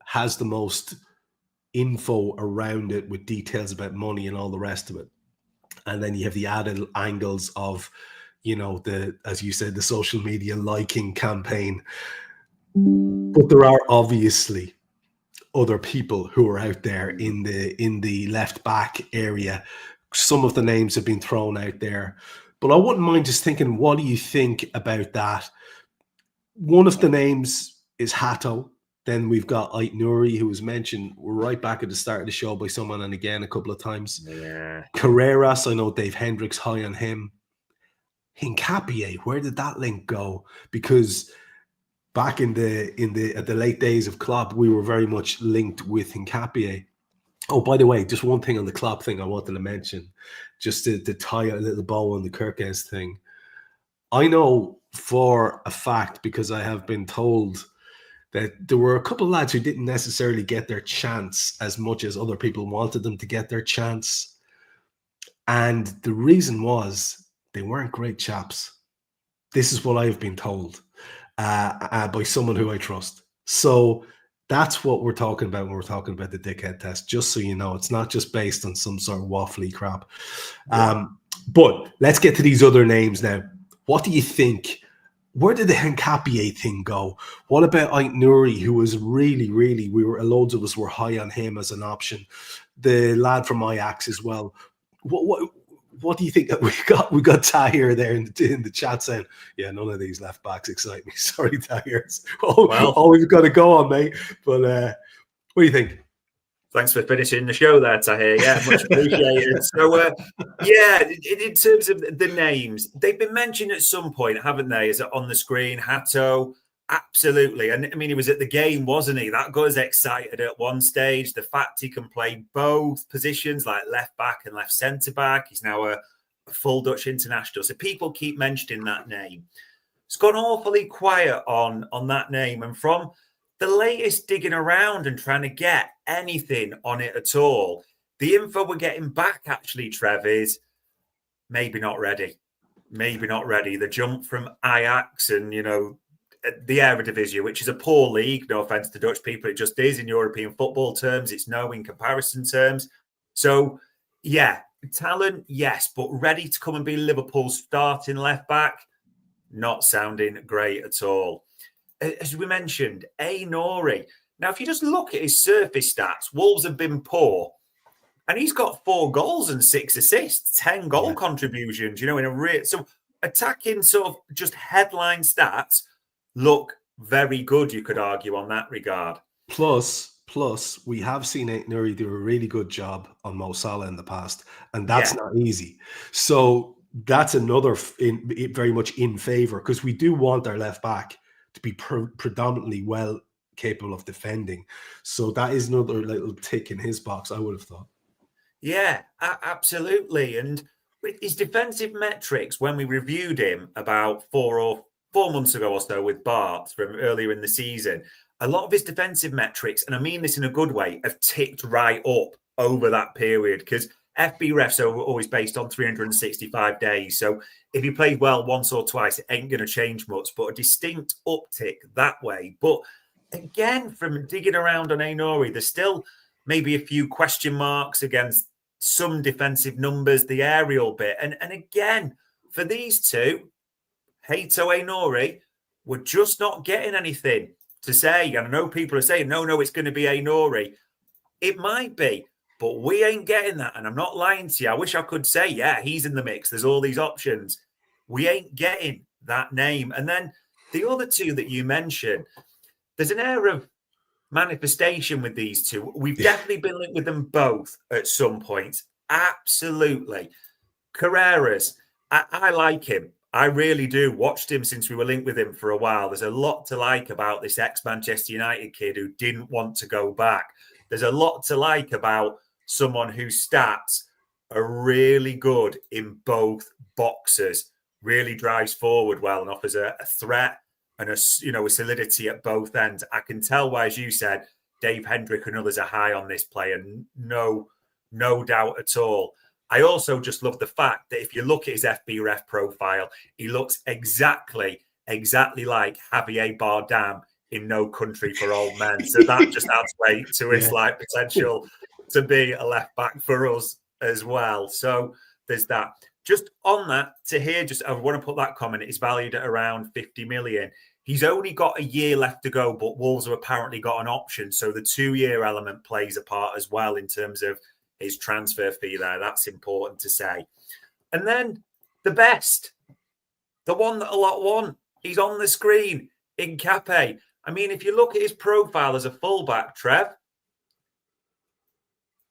has the most info around it with details about money and all the rest of it. And then you have the added angles of, as you said, the social media liking campaign. But there are obviously other people who are out there in the left back area. Some of the names have been thrown out there. But I wouldn't mind just thinking, what do you think about that? One of the names is Hato. Then we've got Ait Nouri, who was mentioned right back at the start of the show by someone, and again a couple of times. Yeah. Carreras, I know Dave Hendricks high on him. Hincapié, where did that link go? Because back at the late days of Klopp, we were very much linked with Hincapié. Oh, by the way, just one thing on the Klopp thing I wanted to mention, just to tie a little bow on the Kerkez thing. I know for a fact, because I have been told, that there were a couple of lads who didn't necessarily get their chance as much as other people wanted them to get their chance. And the reason was they weren't great chaps. This is what I've been told by someone who I trust. So that's what we're talking about when we're talking about the dickhead test, just so you know. It's not just based on some sort of waffly crap. But let's get to these other names now. What do you think where did the Hincapié thing go? What about Ait Nouri, who was really, loads of us were high on him as an option. The lad from Ajax as well. What do you think? We got Tahir there in the chat saying, yeah, none of these left backs excite me. Sorry, Tahir. It's all we've got to go on, mate. But what do you think? Thanks for finishing the show there, Tahir. Yeah, much appreciated. So, in terms of the names, they've been mentioned at some point, haven't they? Is it on the screen? Hato, absolutely. And I mean, he was at the game, wasn't he? That got us excited at one stage. The fact he can play both positions, like left back and left centre back. He's now a full Dutch international. So people keep mentioning that name. It's gone awfully quiet on that name. And from the latest digging around and trying to get anything on it at all, the info we're getting back, actually, Trev, is maybe not ready. Maybe not ready. The jump from Ajax and, the Eredivisie, which is a poor league, no offence to Dutch people, it just is in European football terms. It's no in comparison terms. So, yeah, talent, yes, but ready to come and be Liverpool's starting left back, not sounding great at all. As we mentioned, Nouri. Now, if you just look at his surface stats, Wolves have been poor. And he's got 4 goals and 6 assists, 10 goal contributions, in a so attacking sort of just headline stats look very good, you could argue, on that regard. Plus, we have seen Ait Nouri do a really good job on Mo Salah in the past, and that's not easy. So that's another very much in favour, because we do want our left back to be predominantly well capable of defending. So that is another little tick in his box, I would have thought. Yeah, absolutely. And with his defensive metrics, when we reviewed him about 4 months ago or so with Bart from earlier in the season, a lot of his defensive metrics, and I mean this in a good way, have ticked right up over that period, because FBrefs are always based on 365 days. So if you played well once or twice, it ain't going to change much, but a distinct uptick that way. But again, from digging around on Nouri, there's still maybe a few question marks against some defensive numbers, the aerial bit. And again, for these two, Hato, Nouri, we're just not getting anything to say. And I know people are saying, no, it's going to be Nouri. It might be, but we ain't getting that. And I'm not lying to you. I wish I could say, yeah, he's in the mix. There's all these options. We ain't getting that name. And then the other two that you mentioned, there's an air of manifestation with these two. We've definitely been linked with them both at some point. Absolutely. Carreras, I like him. I really do. Watched him since we were linked with him for a while. There's a lot to like about this ex-Manchester United kid who didn't want to go back. There's a lot to like about someone whose stats are really good in both boxes, really drives forward well and offers a threat and a solidity at both ends. I can tell why, as you said, Dave Hendrick and others are high on this player. No doubt at all. I also just love the fact that if you look at his FBref profile, he looks exactly like Javier Bardem in No Country for Old Men. So that just adds weight to his potential to be a left back for us as well. So there's that. Just on that, to hear, I want to put that comment, it's valued at around 50 million. He's only got a year left to go, but Wolves have apparently got an option. So the 2-year element plays a part as well in terms of his transfer fee there. That's important to say. And then the best, the one that a lot want, he's on the screen, Hincapié. I mean, if you look at his profile as a fullback, Trev, a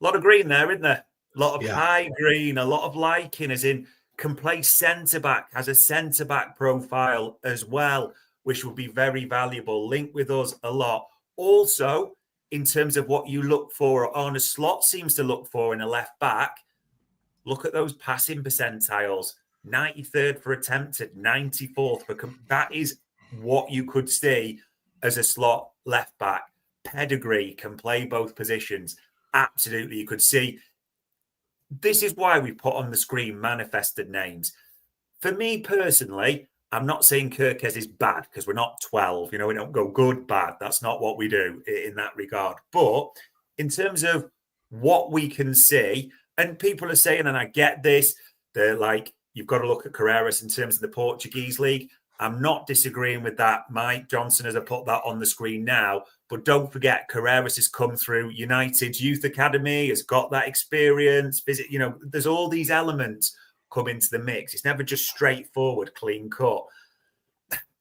lot of green there, isn't there? A lot of high green, a lot of liking, as in can play centre-back, has a centre-back profile as well, which will be very valuable. Linked with us a lot. Also, in terms of what you look for, or Arne Slot seems to look for in a left-back, look at those passing percentiles. 93rd for attempted, 94th. That is what you could see as a slot left-back. Pedigree, can play both positions. Absolutely, you could see. This is why we put on the screen manifested names. For me personally, I'm not saying Kerkez is bad, because we're not 12. We don't go good, bad. That's not what we do in that regard. But in terms of what we can see, and people are saying, and I get this, they're like, you've got to look at Carreras in terms of the Portuguese league. I'm not disagreeing with that. Mike Johnson, as I put that on the screen now. But don't forget, Carreras has come through United's youth academy, has got that experience. There's all these elements come into the mix. It's never just straightforward, clean cut.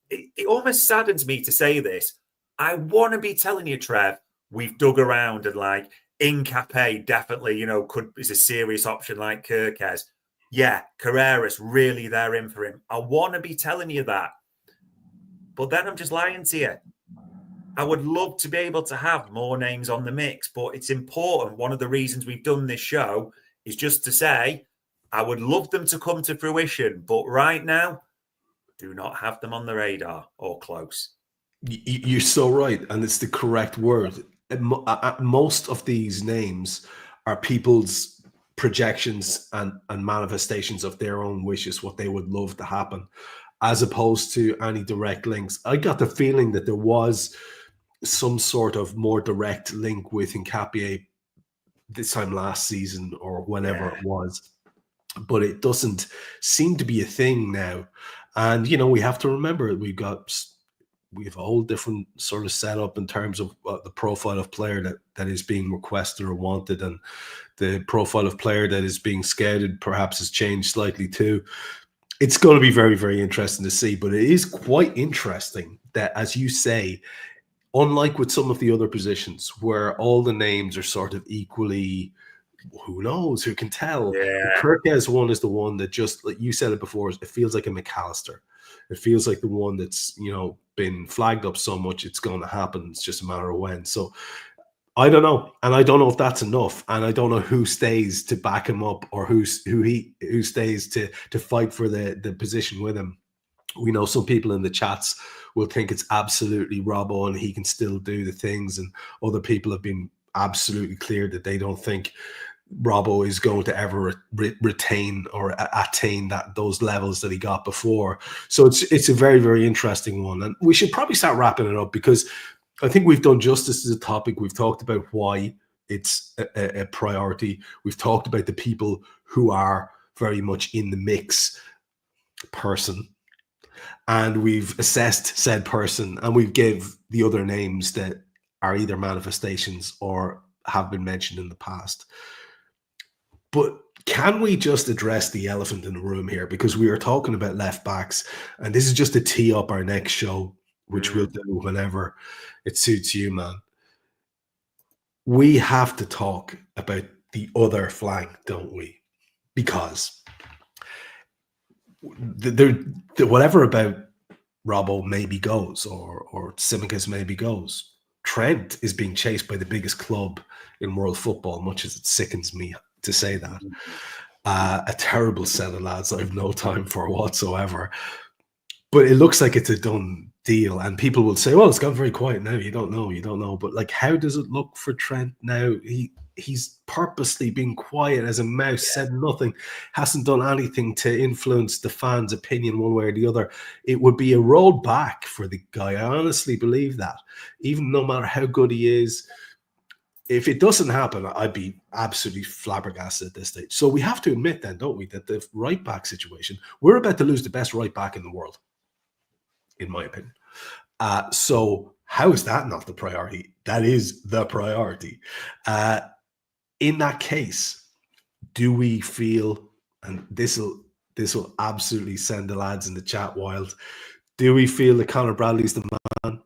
It almost saddens me to say this. I want to be telling you, Trev, we've dug around and like Incape definitely, is a serious option like Kerkez. Yeah, Carreras, really, they're in for him. I want to be telling you that. But then I'm just lying to you. I would love to be able to have more names on the mix, but it's important. One of the reasons we've done this show is just to say, I would love them to come to fruition. But right now, do not have them on the radar or close. You're so right. And it's the correct word. Most of these names are people's projections and manifestations of their own wishes, what they would love to happen, as opposed to any direct links. I got the feeling that there was some sort of more direct link with Hincapié this time last season or whenever it was, but it doesn't seem to be a thing now. And we have to remember we have a whole different sort of setup in terms of the profile of player that is being requested or wanted, and the profile of player that is being scouted perhaps has changed slightly too. It's going to be very, very interesting to see, but it is quite interesting that, as you say, unlike with some of the other positions where all the names are sort of equally, who knows, who can tell? Yeah. The Kerkez one is the one that, just like you said it before, it feels like a McAllister. It feels like the one that's, been flagged up so much it's going to happen. It's just a matter of when. So I don't know. And I don't know if that's enough. And I don't know who stays to back him up or who stays to fight for the position with him. We know some people in the chats will think it's absolutely Robbo and he can still do the things. And other people have been absolutely clear that they don't think Robbo is going to ever retain or attain those levels that he got before. So it's a very, very interesting one. And we should probably start wrapping it up, because I think we've done justice to the topic. We've talked about why it's a priority. We've talked about the people who are very much in the mix person. And we've assessed said person, and we've gave the other names that are either manifestations or have been mentioned in the past. But can we just address the elephant in the room here? Because we are talking about left backs, and this is just to tee up our next show, which we'll do whenever it suits you, man. We have to talk about the other flank, don't we? Because whatever about Robbo maybe goes, or Tsimikas maybe goes. Trent is being chased by the biggest club in world football, much as it sickens me to say that. A terrible set of lads I have no time for whatsoever. But it looks like it's a done deal. And people will say, well, it's gone very quiet now. You don't know. But like, how does it look for Trent now? He's purposely been quiet as a mouse, said nothing, hasn't done anything to influence the fans' opinion one way or the other. It would be a road back for the guy. I honestly believe that. Even no matter how good he is, if it doesn't happen, I'd be absolutely flabbergasted at this stage. So we have to admit then, don't we, that the right back situation, we're about to lose the best right back in the world, in my opinion. So how is that not the priority? That is the priority. In that case, do we feel, and this will absolutely send the lads in the chat wild, do we feel that Conor Bradley's the man?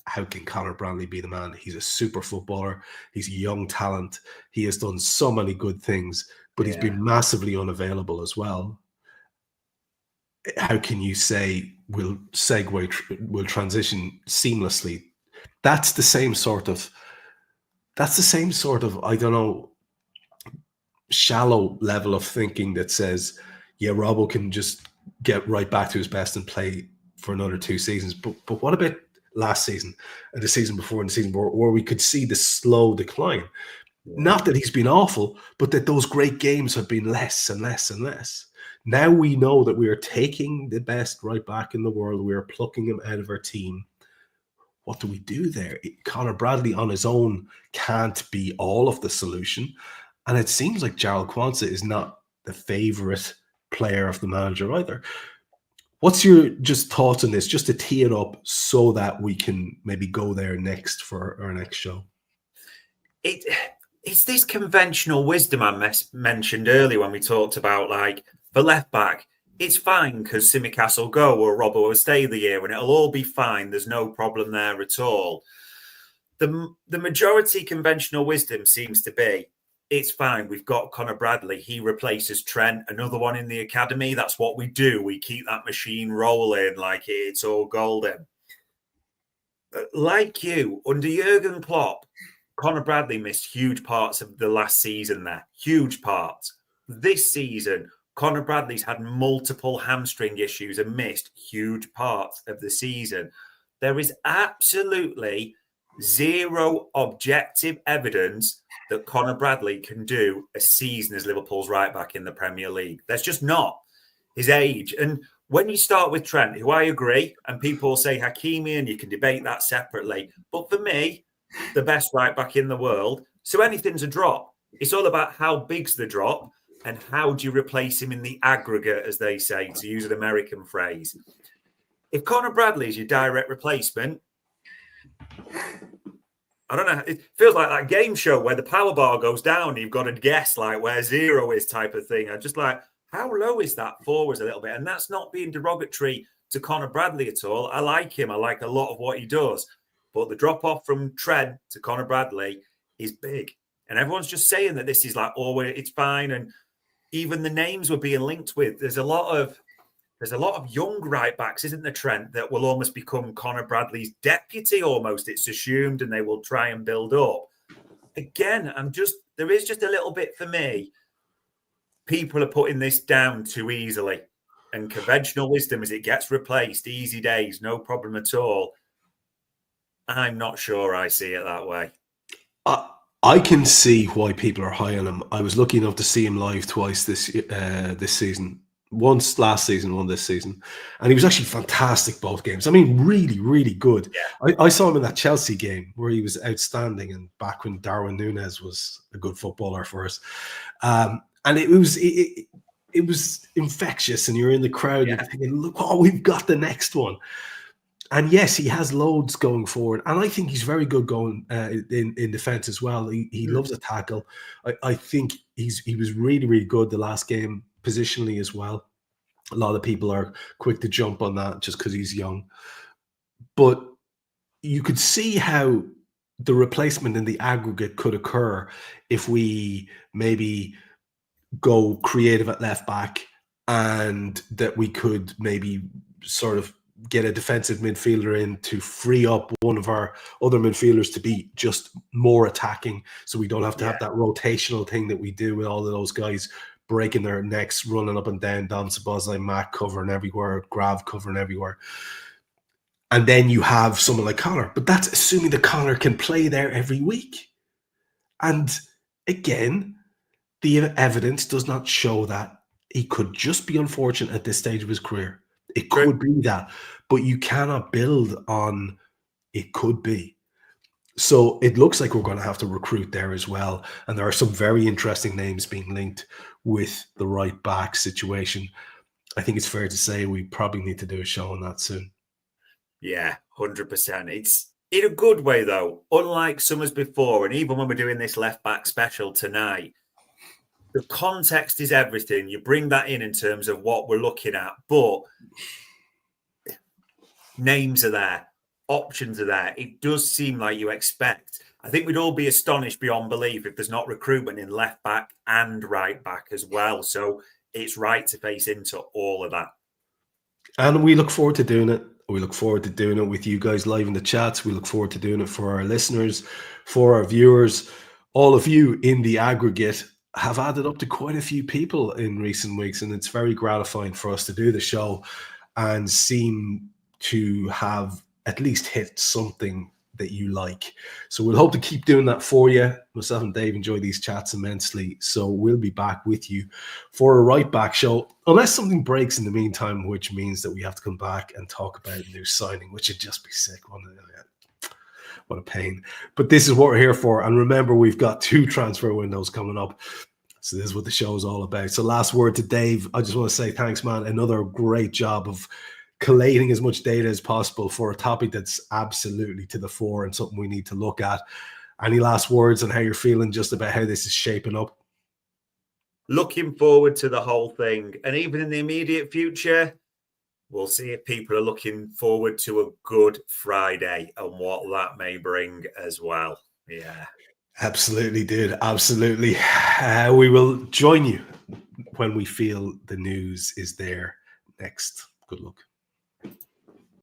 How can Conor Bradley be the man? He's a super footballer. He's a young talent. He has done so many good things, but he's been massively unavailable as well. How can you say we'll transition seamlessly? That's the same sort of, I don't know, shallow level of thinking that says, yeah, Robbo can just get right back to his best and play for another 2 seasons. But what about last season and the season before and the season before, where we could see the slow decline? Not that he's been awful, but that those great games have been less and less and less. Now we know that we are taking the best right back in the world. We are plucking him out of our team. What do we do there? Conor Bradley on his own can't be all of the solution. And it seems like Jarrell Quansah is not the favourite player of the manager either. What's your just thoughts on this, just to tee it up so that we can maybe go there next for our next show? It's this conventional wisdom I mentioned earlier when we talked about, like, for left back, it's fine because Tsimikas will go or Robbo will stay the year and it'll all be fine. There's no problem there at all. The majority conventional wisdom seems to be, it's fine. We've got Conor Bradley. He replaces Trent, another one in the academy. That's what we do. We keep that machine rolling like it's all golden. Like you, under Jurgen Klopp, Conor Bradley missed huge parts of the last season there. Huge parts. This season, Conor Bradley's had multiple hamstring issues and missed huge parts of the season. There is absolutely zero objective evidence that Conor Bradley can do a season as Liverpool's right back in the Premier League. There's just not. His age. And when you start with Trent, who I agree, and people say Hakimi, and you can debate that separately. But for me, the best right back in the world. So anything's a drop. It's all about how big's the drop and how do you replace him in the aggregate, as they say, to use an American phrase. If Conor Bradley is your direct replacement, I don't know. It feels like that game show where the power bar goes down and you've got to guess like where zero is type of thing. I'm just like, how low is that forwards a little bit? And that's not being derogatory to Conor Bradley at all. I like him. I like a lot of what he does. But the drop-off from Trev to Conor Bradley is big. And everyone's just saying that this is like, oh, it's fine. And even the names we're being linked with, there's a lot of young right backs, isn't there, Trent, that will almost become Conor Bradley's deputy almost, it's assumed, and they will try and build up. Again, there is just a little bit for me. People are putting this down too easily. And conventional wisdom is it gets replaced, easy days, no problem at all. I'm not sure I see it that way. I can see why people are high on him. I was lucky enough to see him live twice this season. Once last season, one this season. And he was actually fantastic both games. I mean, really, really good. Yeah. I saw him in that Chelsea game where he was outstanding, and back when Darwin Núñez was a good footballer for us. And it was infectious, and you're in the crowd, you're thinking, look, oh, we've got the next one. And yes, he has loads going forward. And I think he's very good going in defense as well. He loves a tackle. I think he was really, really good the last game, positionally as well. A lot of people are quick to jump on that just because he's young. But you could see how the replacement in the aggregate could occur if we maybe go creative at left back, and that we could maybe sort of get a defensive midfielder in to free up one of our other midfielders to be just more attacking, so we don't have to have that rotational thing that we do with all of those guys breaking their necks, running up and down, Don Sabozai, Mac covering everywhere, Grav covering everywhere. And then you have someone like Conor, but that's assuming that Conor can play there every week. And again, the evidence does not show that. He could just be unfortunate at this stage of his career. It could be that, but you cannot build on it could be. So it looks like we're going to have to recruit there as well. And there are some very interesting names being linked with the right back situation. I think it's fair to say we probably need to do a show on that soon. Yeah, 100%. It's in a good way, though. Unlike summers before, and even when we're doing this left back special tonight, the context is everything. You bring that in terms of what we're looking at, but names are there, options are there. It does seem like you expect. I think we'd all be astonished beyond belief if there's not recruitment in left back and right back as well. So it's right to face into all of that. And we look forward to doing it. We look forward to doing it with you guys live in the chats. We look forward to doing it for our listeners, for our viewers. All of you in the aggregate have added up to quite a few people in recent weeks, and it's very gratifying for us to do the show and seem to have at least hit something that you like. So we'll hope to keep doing that for you. Myself and Dave enjoy these chats immensely. So we'll be back with you for a right back show, unless something breaks in the meantime, which means that we have to come back and talk about a new signing, which would just be sick, wouldn't it? What a pain. But this is what we're here for. And remember, we've got 2 transfer windows coming up. So this is what the show is all about. So last word to Dave. I just want to say thanks, man. Another great job of collating as much data as possible for a topic that's absolutely to the fore and something we need to look at. Any last words on how you're feeling just about how this is shaping up? Looking forward to the whole thing. And even in the immediate future, we'll see if people are looking forward to a good Friday and what that may bring as well. Yeah. Absolutely, dude. Absolutely. We will join you when we feel the news is there next. Good luck.